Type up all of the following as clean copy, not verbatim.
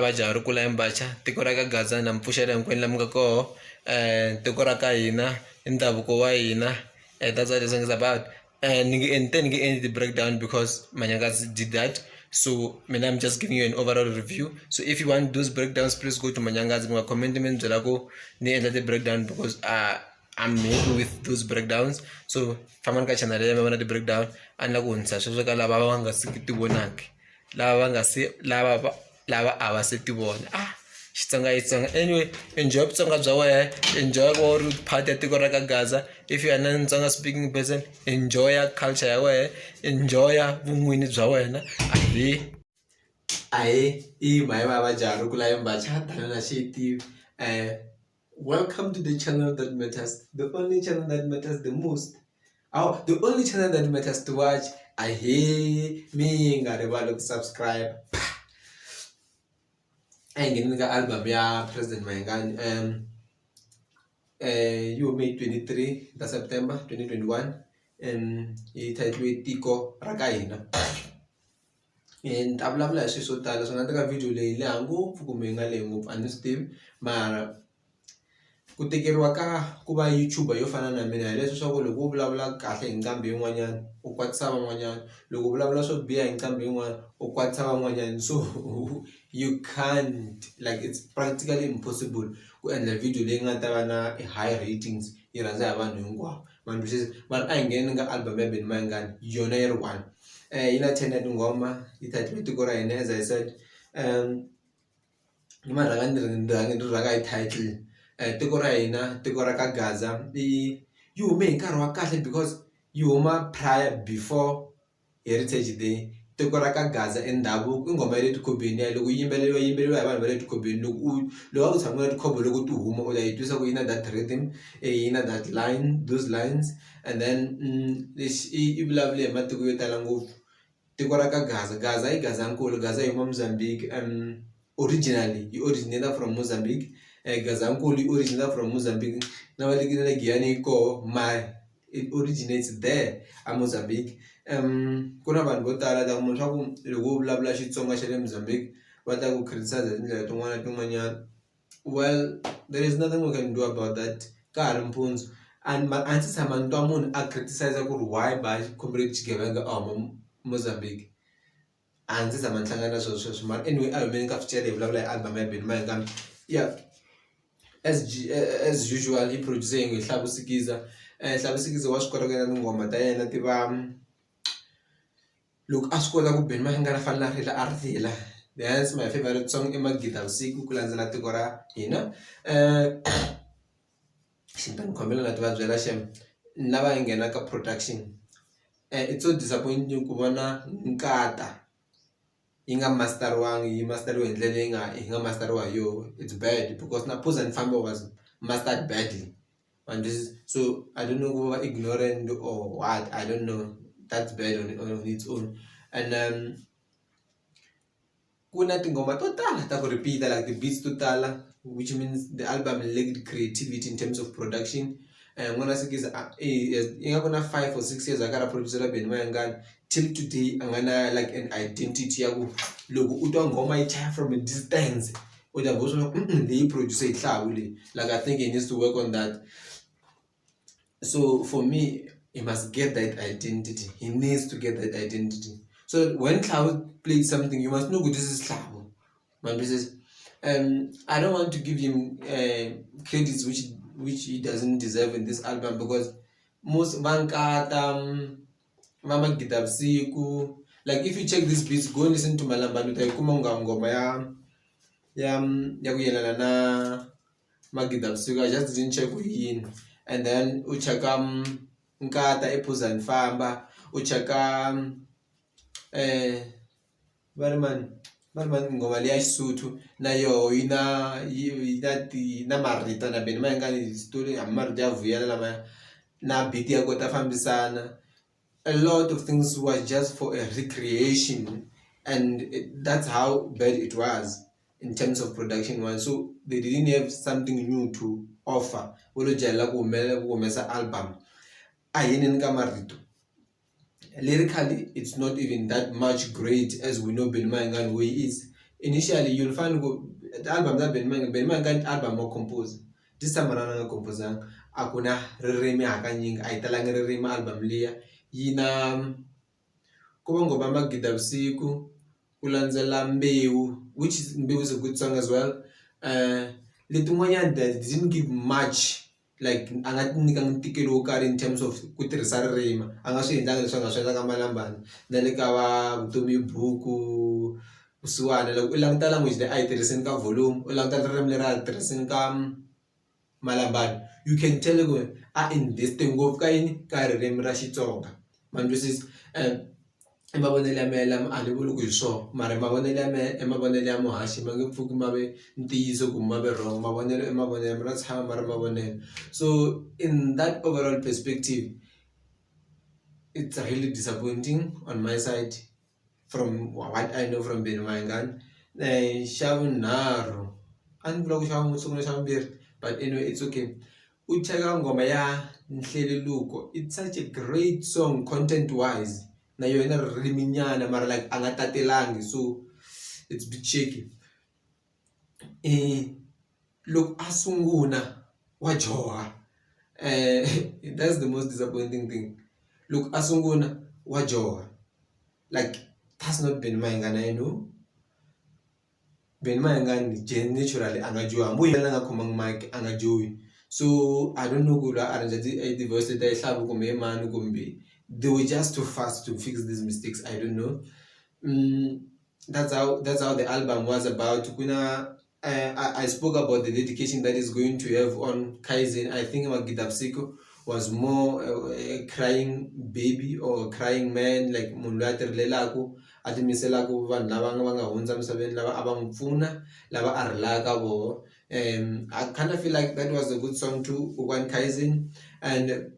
Mayivava jaru kula embacha tiko ra ka Gaza na mpfuxela hinkwenu lamu nga koho tiko ra ka hina I ndhavuko wa hina that's what the song is about. And then end the breakdown because Manyangazi did that. So I'm just giving you an overall review. So if you want those breakdowns, please go to Manyangazi. Comment the breakdown because I'm happy with those breakdowns. So faman ka channel ya the breakdown and la kunsa so ka lava va nga sikiti vonaki lava nga se lava a va se ti vona Xitsonga. Anyway, enjoy Vutsonga bya wena, enjoy ku ri part ya tiko ra ka Gaza. If you are not Tsonga speaking person, enjoy ya culture ya wena, enjoy ya vun'wini bya wena. Ahe I Mhayivava jaru kula embacha tana na shiti. Welcome to the channel that matters, the only channel that matters the most. Oh, the only channel that matters to watch. Ahe me ngarivali ku subscribe. Engine ka album ya President Mayengani you May 23 the September 2021 ititled Tiko Ra Hina. And vulavula hi swilo swo tala so na teka video leyi leha ngopfu kumbe nga leyi ngopfu a ni swi tivi mara ku tekeriwa ka ku va YouTuber yo fana na mina hi leswi swa ku loko u vulavula kahle hi nqambi yin'wanyana u kwatisa van'wanyana loko u vulavula swo biha hi nqambi yin'wana u kwatisa van'wanyana so you can't like it's practically impossible ku endla video leyi nga ta va na high ratings yi rhandza hi vanhu hinkwavo mara a hi ngheni ka album ya Benny Mayengani yona yi ri one yi na 10 ya tinghoma yi title Tiko Ra Hina as I said mara ni rhanga hi title Tiko Ra Hina tiko ra ka Gaza yi hume hi nkarhi wa kahle because yi huma prior before Heritage Day. Tiko ra ka Gaza I ndhavuko I nghoma ya le tikhobeni ya loko yimbeleriwa hi vanhu va le tikhobeni loko u tshama na tikhobo loko ti huma u ta yi twisa ku yi na that rhythm yi na that line those lines and then lexi I vulavule hi matiko yo tala ngopfu tiko ra ka Gaza I Gazankulu Gaza yi huma Mozambique originally yi originated from Mozambique Gazankulu yi originated from Mozambique na va le Giyani koho it originates there Mozambique. Ku na vanhu vo tala ta kuma swa ku loko u vulavula Xitsonga xa le Mozambique va ta ku criticize hi tindlela tin'wana na tin'wanyana. Well, there is nothing we can do about that ka ha ri mpundzu and a ndzi tshama ni twa munhu a criticize ku ri why ba khomile xigevenga a huma Mozambique a ndzi tshama ni hlangana na sweswo mara anyway a humeni ka ficele hi vulavula hi album ya Benny Mayengani yeah as usual I producing hi Hlavusikiza Hlavusikiza wa swi kota ku endla tinghoma ta yena ti va loko a swi kota ku Benny Mayengani a fanele a rila a rila that's my favorite song I Magida Vusiku ku landzela Tiko Ra Hina xintani khomela na ti va byela xem lava hi nghena ka production it's so disappointing ku vona nkata yi nga masteriwangi yi masteriwe hi ndlela yi nga masteriwa hi yo it's bad because na Phuza Nifambo was mastered badly and this so I don't know who are ignorant or what I don't know that's bad on its own and ku na tinghoma to tala ta ku repeat like the beats to tala which means the album lacked creativity in terms of production n'wana Sikiza yi nga ku na 5 or 6 years a karhi a producela Benny Mayengani till today a nga na like an identity ya ku loko u twa nghoma yi chaya from a distance u ta vona swa leyi producer hi Hlavu leyi like I think he needs to work on that. So for me he must get that identity, he needs to get that identity. So when Hlavu plays something you must know this is Hlavu. I don't want to give him credits which he doesn't deserve in this album because most Vankata Mama Gita Vusiku like if you check these beats go and listen to Malambani utayikuma ngoma ya ku yelana na Magida Vusiku I just didn't check yini and then u cheka Nkata Phuza Nifamba u cheka Varman ngoma leya Xisuthu na yo yi na marito na Benny Mayengani story a marito ya vuyela lama na beat ya kota fambisana. A lot of things were just for a recreation and that's how bad it was in terms of production one. So they didn't have something new to offer. Olo jela ku humesa album a yini ka marito. Lyrically it's not even that much great as we know Benny Mayengani who he is. initially you'll find the album that Mayengani album or compose. This time around nga compose akuna ririmi hakanyingi a yi talangi ririmi album liya yi na ku va ngoma magida vusiku ku landzela mbewu, which is mbewu is a good song as well. Letin'wanyani that didn't give much, like a nga ti nyika ntikelo wo karhi in terms of ku tirhisa ririmi, a nga swi endlanga leswi a nga swi endla ka Malambani na le ka va Vutomi Buku kusuhana. Loko u languta language leyi a yi tirhisini ka Volume, u languta ririmi leri a yi tirhisini ka Malambani, you can tell ku a investe ngopfu ka yini ka ririmi ra Xitsonga. Ma ni twisisa? I mavonelo ya mehe lama a ni vuli ku hi swona, mara mavonelo ya mehe i mavonelo ya muhaxi ma nge pfuki ma ve ntiyiso kumbe ma ve wrong. Mavonelo i mavonelo, ma tshama ma ri mavonelo. So in that overall perspective, it's really disappointing on my side from what I know from Benny Mayengani. Xa vunharhu a ni vula ku xa vun'we xa vumbirhi, but anyway it's okay. U cheka ngoma ya Nhleleluko, it's such a great song content wise, na yona ririmi nyana mara like a nga tatelangi, so it's a bit shaky. Loko a sungula wa joha, that's the most disappointing thing. Loko a sungula wa joha, like that's not Benny Mayengani, I know. Benny Mayengani naturally a nga joha, mo yena nga khomanga mic a nga johi. So I don't know ku la arrange the voice leyi ta yi hlavu kumbe hi mani kumbe they were just too fast to fix these mistakes. I don't know. That's how the album was about. I spoke about the dedication that is going to have on Kaizen. I think Magida Psiko was more a crying baby or a crying man, like munhu loyi a tirhelelaku a timiselaku vanhu lava va nga hundza misaveni lava a va n'wi pfuna, lava a rilaka voho. I kind of feel like that was a good song too, One Kaizen. And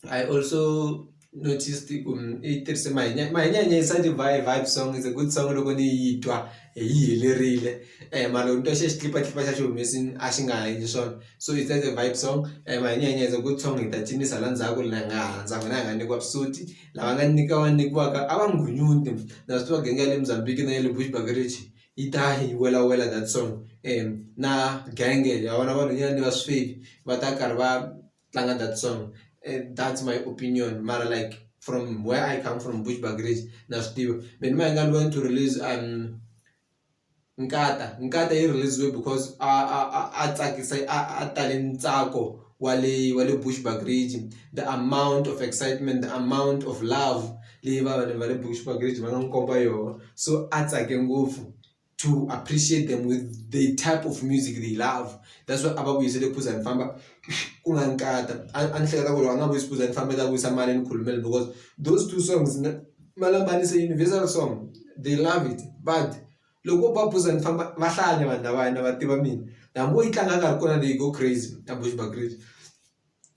I also noticed it's Mahinyanya is such a vibe song. It's a good song loko ni yi twa hi helerile. Mara loko ni twa xiclipa xa xi humesini a xi nga endli swona. So it's such a vibe song. Mahinyanya is a good song. Hi ta cinisa la ndzhaku la nga handza na nga nyikiwa vusoti. Lava nga nyikiwaka a va nghunyuti. Na swi tiva genge ya le Mozambique na ya le Bushbuckridge yi ta hi wela that song. Na genge ya vona vanhwanyana va swifevi va ta karhi va tlanga that song. That's my opinion. Mara like from where I come from, Bushbuckridge, na swi tiva. Benny Mayengani went to release Nkata yi release because a tsakisa a tale ntsako wa le Bushbuckridge, the amount of excitement, the amount of love leyi vanhu va le Bushbuckridge va nga n'wi komba yona. So a tsake ngopfu to appreciate them with the type of music they love. That's what aba vuyisele Phuza ni famba ku nga Nkata. A ni hleketa ku loko a nga vuyisi Phuza ni famba ta vuyisa Mali ni Khulumela, because those two songs Malambani is a universal song, they love it. But loko ba Phuza ni famba va hlanya vanhu lavaya va tiva mina, hambi wo yi tlanga nkarhi kona they go crazy a Bushbuckridge.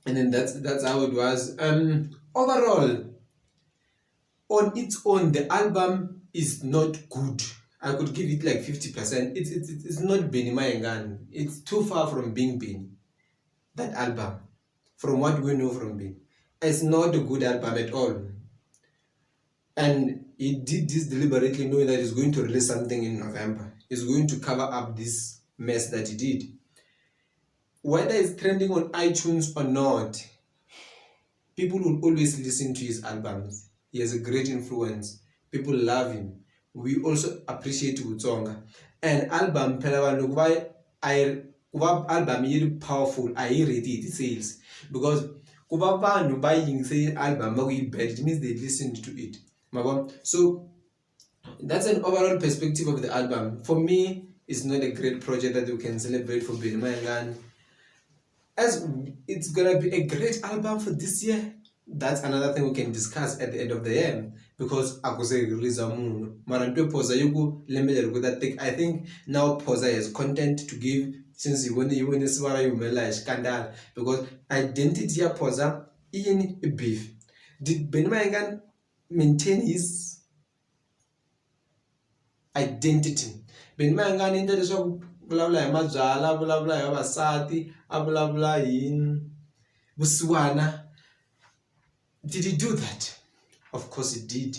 And then that's how it was. Overall, on its own, the album is not good. I could give it like 50%. It's not Benny Mayengani. It's too far from being Benny. That album, from what we know from Benny, it's not a good album at all. And he did this deliberately, knowing that he's going to release something in November. He's going to cover up this mess that he did. Whether it's trending on iTunes or not, people will always listen to his albums. He has a great influence. People love him. We also appreciate Utsonga. And album Pelawa kuba album is powerful, I rate it sales. Because kuba vanhu buying say album bad, it means they listened to it. So that's an overall perspective of the album. For me, it's not a great project that you can celebrate for Benny Mayengani. As it's gonna be a great album for this year, that's another thing we can discuss at the end of the year, because akuze release amunhu mara ntwe Phoza yuku lembe with that thing. I think now Phoza has content to give, since you swara yumela scandal, because identity ya Phoza in a beef. Did Benny Mayengani maintain his identity? Benny Mayengani into leswaku vulavula hi mabyala, vulavula hi vavasati, a vulavula hi vusiwana. Did he do that? Of course he did.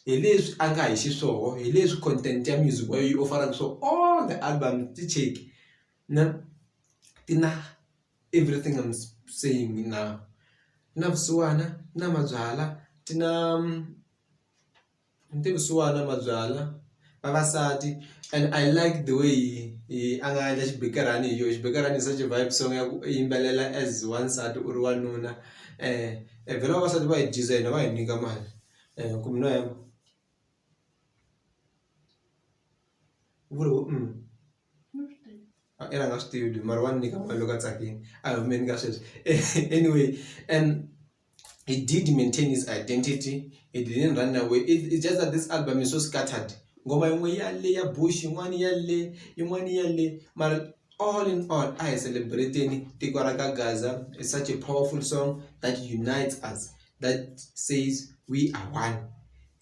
hi leswi a nga hi xiswona, hi leswi content ya music wa yi offeraka so all the album ti check na ti na everything I'm saying now. Na vusiwana na mabyala ti na vusiwana mabyala vavasati, and I like the way a nga endla xibekirani hi yo. Xibekirani is such a vibe song ya ku yimbelela as wansati u ri wanuna, vhela vavasati va hi design va hi nyika mali kumbe no hemba i nga swi tivi mara wa nyika mali loko a tsakile a humeni ka sweswo. Anyway, he did maintain his identity, he didn't run away. It's just that this album is so scattered. Ngoma yin'we ya le ya bush, yin'wana ya le, yin'wana ya le, mara all in all I celebrating Tiko Ra Gaza. It's such a powerful song that unites us, that says we are one.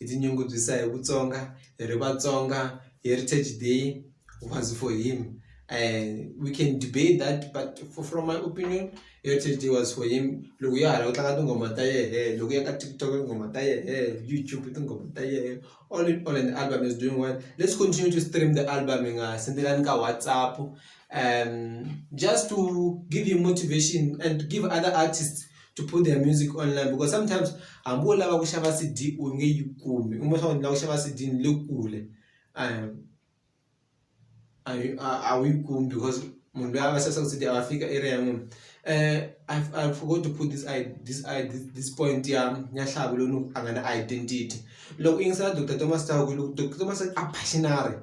Hi tinyungubyisa hi Vutsonga, hi ri Vatsonga. Heritage Day was for him. We can debate that, but from my opinion, Heritage Day was for him. Loko ya hala ku tlanga tinghoma ta yehe, loko ya ka TikTok tinghoma ta yehe, YouTube tinghoma ta yehe. All in all, and the album is doing well. Let's continue to stream the album in sendelani ka WhatsApp, just to give you motivation and give other artists to put their music online, because sometimes hambo lava ku xava CD u nge yi kumi, u lava ku xava CD ni le kule. I will come because area. I forgot to put this point an identity. Look inside Dr. Thomas Tau, Dr. Thomas a passionary.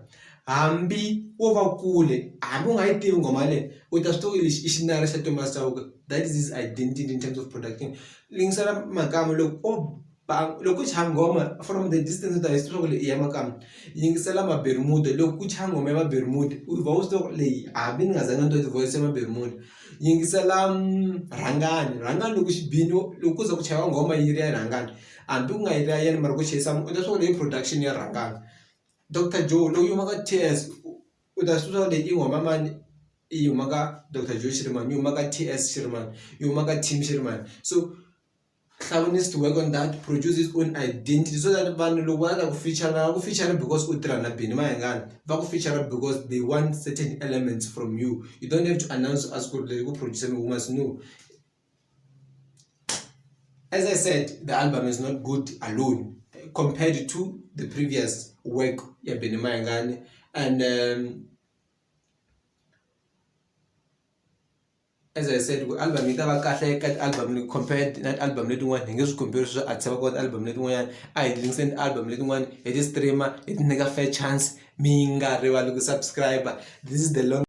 Ambi over kule, among I think ngomale with the story is Thomas Tau. That is his identity in terms of production. Lingsara Makam look loko changoma from the distance that is probably yamakam yingisela ma Bermuda loko changoma ma Bermuda voice le abin ngazana ndo voice ma Bermuda yingisela rangani loko xibino loko za ku chava ngoma yiri ya rangani ambi ku nga yiri ya yena mara ku chesa leswo le production ya rangani. Dr. Joe loko yuma ka TS u ta swi le ingoma mani yuma ka Dr. Joe Shirman, yuma ka TS Shirman, yuma ka Team Shirman. So Clown needs to work on that, produce his own identity, so that vanhu loko va ku feature because u tirha na bini Mayengani, va ku feature because they want certain elements from you. You don't have to announce as good like producer, you must know. As I said, the album is not good alone compared to the previous work ya Bini Mayengani, and as I said, album yi ta va kahle ka album compared na album letin'wana hi nge swi compare swo a tshava ka album letin'wanyana a hi linkseni album letin'wana hi ti streamer hi ti nyika fair chance mi nga rivali ku subscribe. This is the long